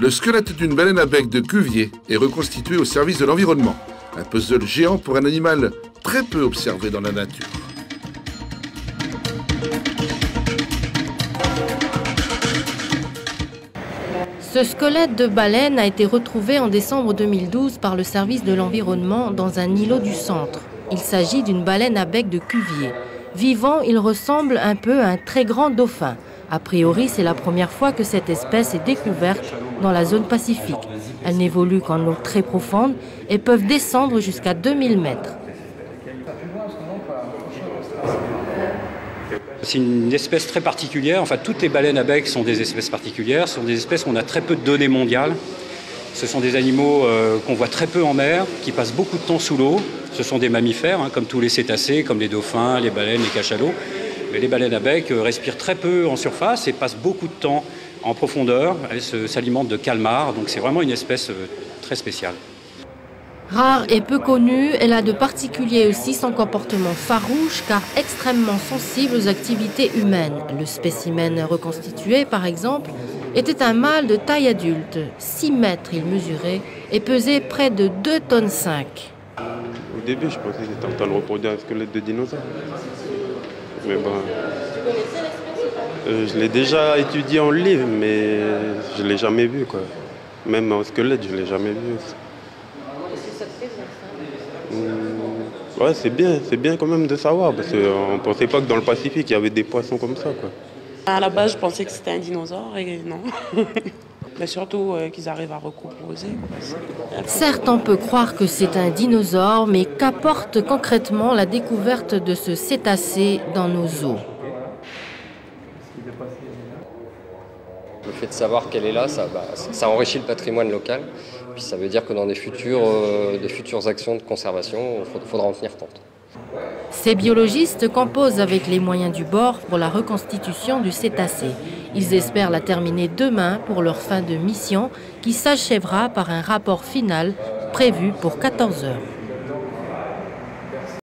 Le squelette d'une baleine à bec de Cuvier est reconstitué au service de l'environnement. Un puzzle géant pour un animal très peu observé dans la nature. Ce squelette de baleine a été retrouvé en décembre 2012 par le service de l'environnement dans un îlot du centre. Il s'agit d'une baleine à bec de Cuvier. Vivant, il ressemble un peu à un très grand dauphin. A priori, c'est la première fois que cette espèce est découverte dans la zone Pacifique. Elle n'évolue qu'en eau très profonde et peuvent descendre jusqu'à 2000 mètres. C'est une espèce très particulière. Enfin, toutes les baleines à bec sont des espèces particulières. Ce sont des espèces où on a très peu de données mondiales. Ce sont des animaux qu'on voit très peu en mer, qui passent beaucoup de temps sous l'eau. Ce sont des mammifères, comme tous les cétacés, comme les dauphins, les baleines, les cachalots. Mais les baleines à bec respirent très peu en surface et passent beaucoup de temps en profondeur. Elles s'alimentent de calmars, donc c'est vraiment une espèce très spéciale. Rare et peu connue, elle a de particulier aussi son comportement farouche car extrêmement sensible aux activités humaines. Le spécimen reconstitué, par exemple, était un mâle de taille adulte. 6 mètres il mesurait et pesait près de 2,5 tonnes. Au début, je pensais que c'était en train de reproduire un squelette de dinosaure. Mais bon, je l'ai déjà étudié en livre, mais je ne l'ai jamais vu, quoi. Même en squelette, je ne l'ai jamais vu. Ouais, c'est bien quand même de savoir, parce qu'on ne pensait pas que dans le Pacifique, il y avait des poissons comme ça, quoi. À la base, je pensais que c'était un dinosaure, et non. Mais surtout qu'ils arrivent à recomposer. Certes, on peut croire que c'est un dinosaure, mais qu'apporte concrètement la découverte de ce cétacé dans nos eaux? Le fait de savoir qu'elle est là, ça enrichit le patrimoine local. Puis ça veut dire que dans des futures actions de conservation, il faudra en tenir compte. Ces biologistes composent avec les moyens du bord pour la reconstitution du cétacé. Ils espèrent la terminer demain pour leur fin de mission qui s'achèvera par un rapport final prévu pour 14 heures.